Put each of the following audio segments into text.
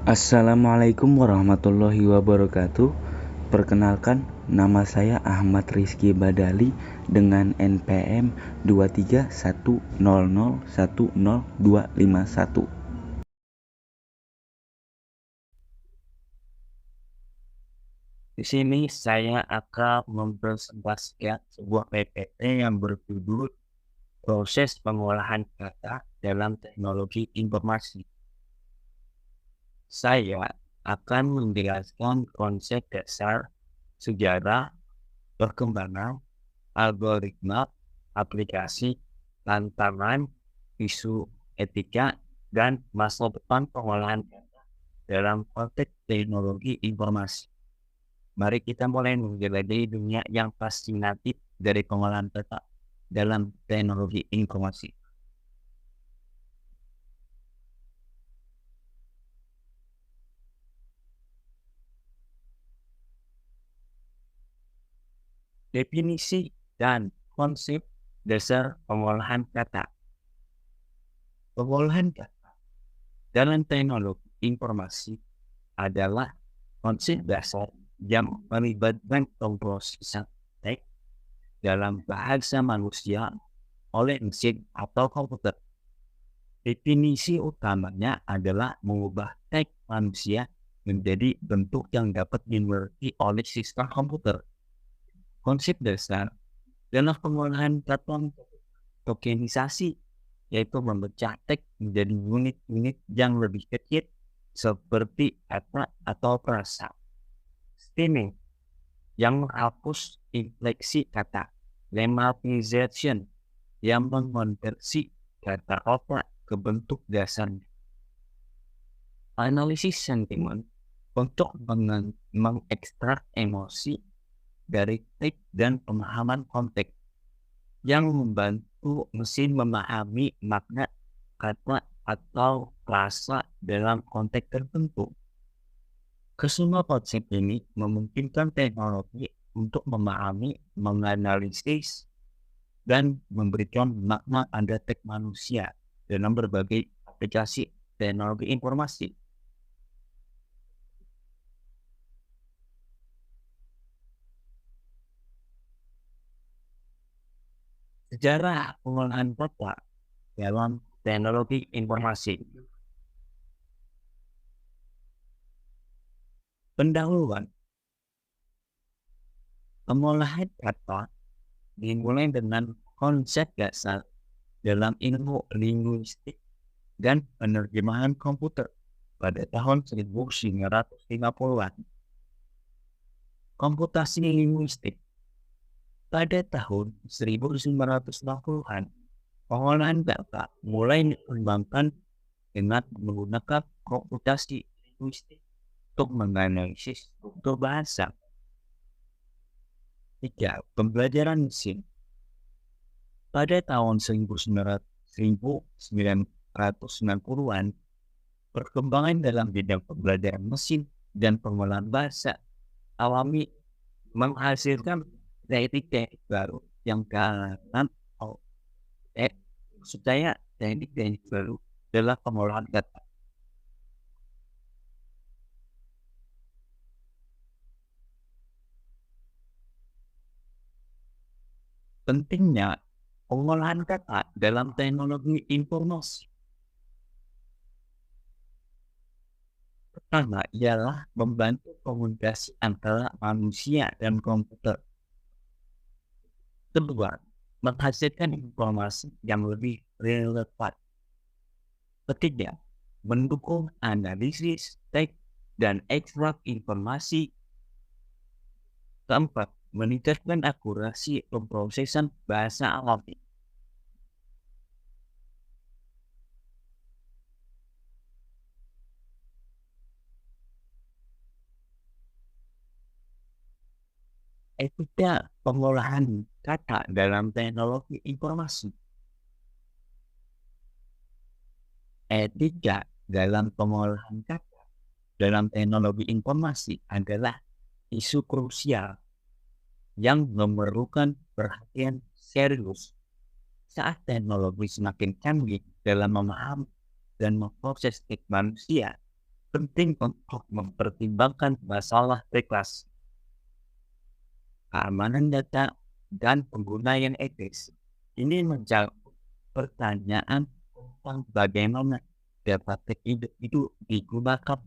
Assalamualaikum warahmatullahi wabarakatuh. Perkenalkan, nama saya Ahmad Rizky Badali dengan NPM 23100100251. Di sini saya akan mempresentasikan sebuah PPT yang berjudul Proses Pengolahan Data dalam Teknologi Informasi. Saya akan menjelaskan konsep dasar, sejarah, perkembangan, algoritma, aplikasi, tantangan, isu etika, dan masa depan pengolahan data dalam konteks teknologi informasi. Mari kita mulai menjelajahi dunia yang fascinatif dari pengolahan data dalam teknologi informasi. Definisi dan konsep dasar pengolahan data. Pengolahan data dalam teknologi informasi adalah konsep dasar yang melibatkan pemrosesan teks dalam bahasa manusia oleh mesin atau komputer. Definisi utamanya adalah mengubah teks manusia menjadi bentuk yang dapat dimengerti oleh sistem komputer. Konsep dasar dalam pengolahan platform tokenisasi, yaitu memecah teks menjadi unit-unit yang lebih kecil seperti kata atau frasa. Stemming yang menghapus infleksi kata. Lemmatization yang mengonversi data otak ke bentuk dasarnya. Analisis sentimen untuk mengekstrak emosi dari teks dan pemahaman konteks yang membantu mesin memahami makna kata atau frasa dalam konteks tertentu. Kesemua konsep ini memungkinkan teknologi untuk memahami, menganalisis, dan memberikan makna pada teks manusia dalam berbagai aplikasi teknologi informasi. Sejarah pengolahan data dalam teknologi informasi. Pendahuluan pengolahan data dimulai dengan konsep dasar dalam ilmu linguistik dan penerjemahan komputer pada tahun 1950-an. Komputasi linguistik pada tahun 1960-an, pengolahan data mulai dikembangkan dengan menggunakan komputasi linguistik untuk menganalisis struktur bahasa. 3. Pembelajaran mesin. Pada tahun 1990-an, perkembangan dalam bidang pembelajaran mesin dan pengolahan bahasa alami menghasilkan teknik-teknik baru yang kalangan supaya teknik-teknik baru dalam pengolahan data. Pentingnya pengolahan data dalam teknologi informasi. Pertama ialah membantu komunikasi antara manusia dan komputer. Kedua, menghasilkan informasi yang lebih relevan. Ketiga, mendukung analisis teks dan ekstrak informasi. Keempat, meningkatkan akurasi pemrosesan bahasa alami. Etika pengolahan data dalam teknologi informasi. Etika dalam pengolahan data dalam teknologi informasi adalah isu krusial yang memerlukan perhatian serius saat teknologi semakin canggih dalam memahami dan memproses teks manusia. penting untuk mempertimbangkan masalah privasi, keamanan data, dan pengguna yang etis. Ini menjawab pertanyaan tentang bagaimana data itu digunakan,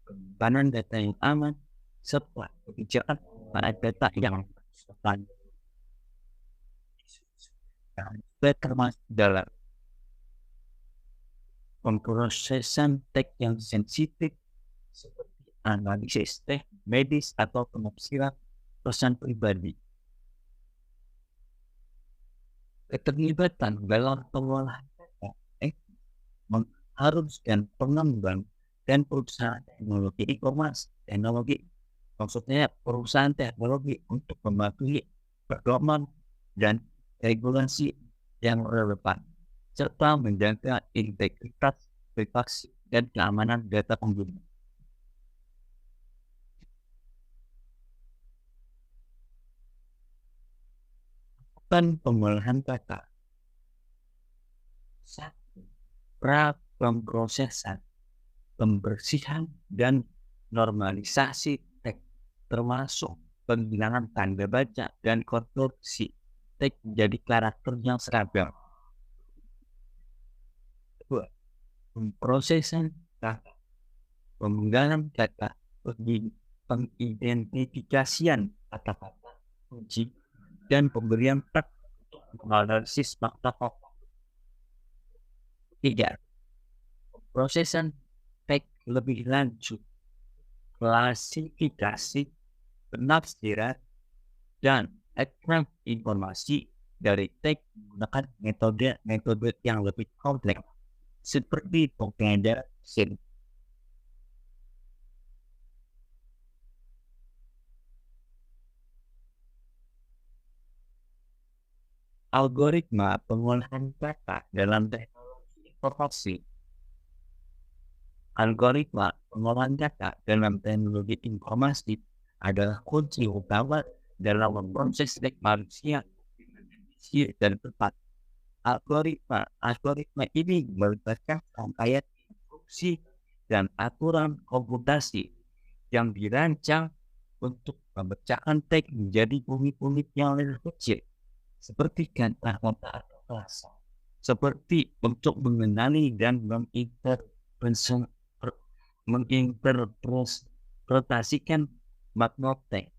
penyimpanan data yang aman, serta kebijakan pada data yang aman. Termasuk dalam pemrosesan teks yang sensitif seperti analisis teks medis atau penafsiran pesan pribadi. Keterlibatan dalam pengolahan data mengharuskan pengembang dan perusahaan teknologi e-commerce, maksudnya perusahaan teknologi untuk mematuhi pedoman dan regulasi yang relevan, serta menjaga integritas, privasi, dan keamanan data pengguna. Dan pengolahan data. 1. Pemrosesan, pembersihan, dan normalisasi teks, termasuk penghilangan tanda baca dan konstruksi teks menjadi karakter yang seragam. 2. Pemrosesan data, pemenggalan data, pengidentifikasian kata-kata kunci, dan pemberian teks untuk menganalisis fakta-fakta. 3. Pemrosesan teks lebih lanjut, klasifikasi, penafsiran, dan ekstrak informasi dari teks menggunakan metode yang lebih kompleks seperti pengendalian. Algoritma pengolahan data dalam teknologi informasi. Algoritma pengolahan data dalam teknologi informasi adalah kunci utama dalam memproses teks manusia dan tepat. Algoritma ini melibatkan rangkaian instruksi dan aturan komputasi yang dirancang untuk memecahkan teks menjadi unit-unit yang lebih kecil, seperti kata-kata atau frasa, seperti untuk mengenali dan menginterpretasikan makna teks.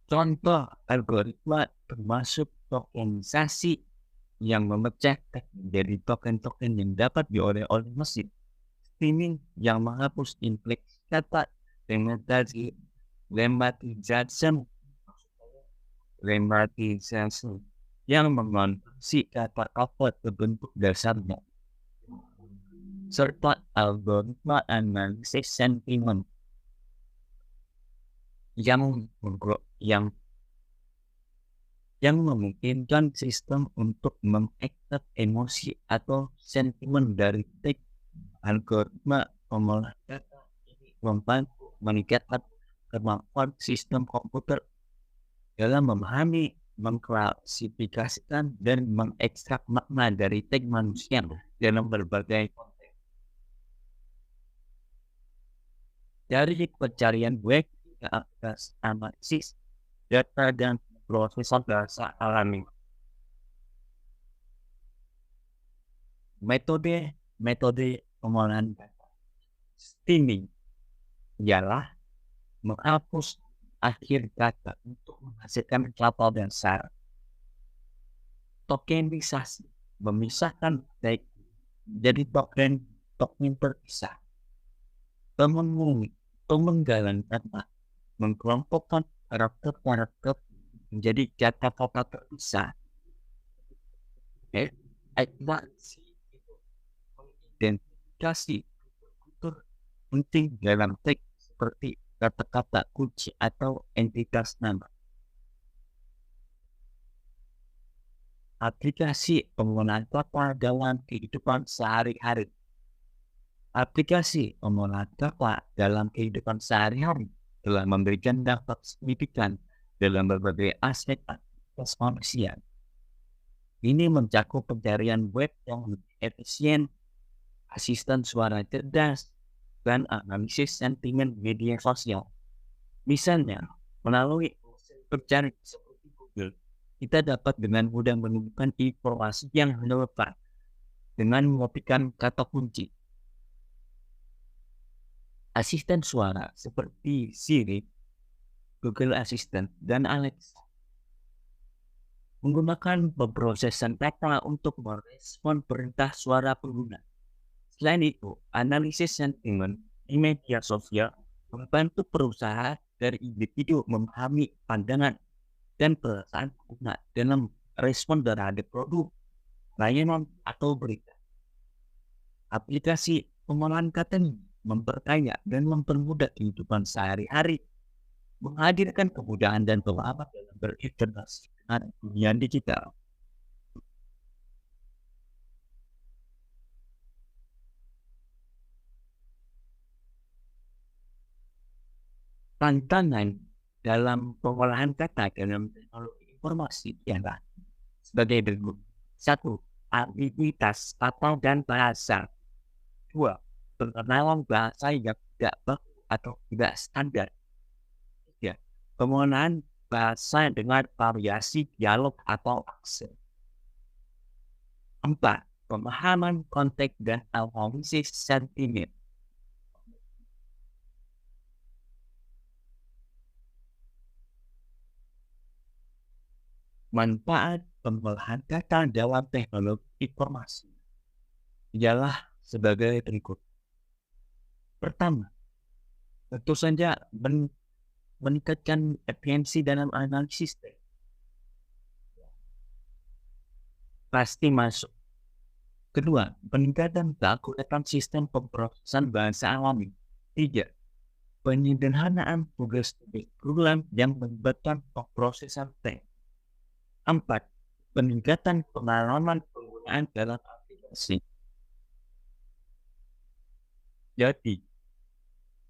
Contoh algoritma termasuk tokenisasi yang memecah teks menjadi token-token yang dapat diolah oleh mesin, streaming yang menghapus infleksi kata, lemmatisasi yang mengonversi kata-kata ke bentuk dasarnya, serta algoritma analisis sentimen yang memungkinkan sistem untuk mengekstrak emosi atau sentimen dari teks. Algoritma pengolahan data ini membantu meningkatkan kemampuan sistem komputer dalam memahami, mengklasifikasikan, dan mengekstrak makna dari teks manusia dalam berbagai konteks. Dari pencarian web ke aplikasi analisis data dan prosesor bahasa alami. Metode pengolahan data streaming ialah menghapus akhir kata untuk menghasilkan kata dasar. Tokenisasi memisahkan teks menjadi token terpisah. Pemenggalan data mengkelompokkan karakter menjadi kata-kata terpisah. Identifikasi struktur penting dalam teks seperti kata-kata kunci atau entitas nama. Aplikasi pengolahan data dalam kehidupan sehari-hari. Aplikasi pengolahan data dalam kehidupan sehari-hari telah memberikan dampak signifikan dalam berbagai aspek aktivitas manusia. Ini mencakup pencarian web yang lebih efisien, asisten suara cerdas, dan analisis sentimen media sosial. Misalnya, melalui pencarian seperti Google, kita dapat dengan mudah menemukan informasi yang relevan dengan mengetikkan kata kunci. Asisten suara seperti Siri, Google Assistant, dan Alexa menggunakan pemrosesan kata untuk merespon perintah suara pengguna. Selain itu, analisis sentimen di media sosial membantu perusahaan dari individu memahami pandangan dan perasaan pengguna dalam respon terhadap produk, layanan, atau berita. Aplikasi pengolahan kata ini memperkaya dan mempermudah kehidupan sehari-hari, menghadirkan kemudahan dan pengalaman dalam berinteraksi dengan dunia digital. Tantangan dalam pengolahan kata dalam teknologi informasi ialah sebagai berikut. 1. Ambiguitas kata dan bahasa. 2. Pengenalan bahasa yang tidak baku atau tidak standar. 3. Penggunaan bahasa dengan variasi dialog atau aksen. 4. Pemahaman konteks dan analisis sentimen. Manfaat pengolahan kata dalam teknologi informasi ialah sebagai berikut. Pertama, tentu saja meningkatkan efisiensi dalam analisis. Pasti masuk. Kedua, peningkatan keakuratan sistem pemrosesan bahasa alami. 3. Penyederhanaan tugas berulang yang melibatkan pemrosesan teks. 4. Peningkatan pengalaman penggunaan dalam aplikasi. Jadi,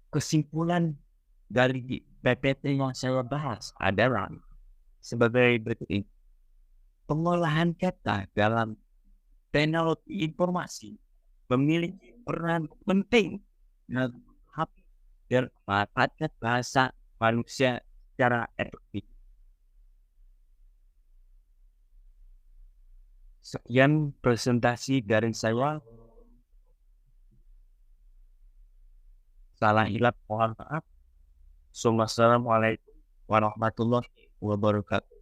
kesimpulan dari PPT yang saya bahas adalah sebagai berikut. Pengolahan kata dalam teknologi informasi memiliki peran penting dalam dan memanfaatkan bahasa manusia secara efektif. Sekian presentasi dari saya. Salah hilap mohon maaf. Assalamualaikum warahmatullahi wabarakatuh.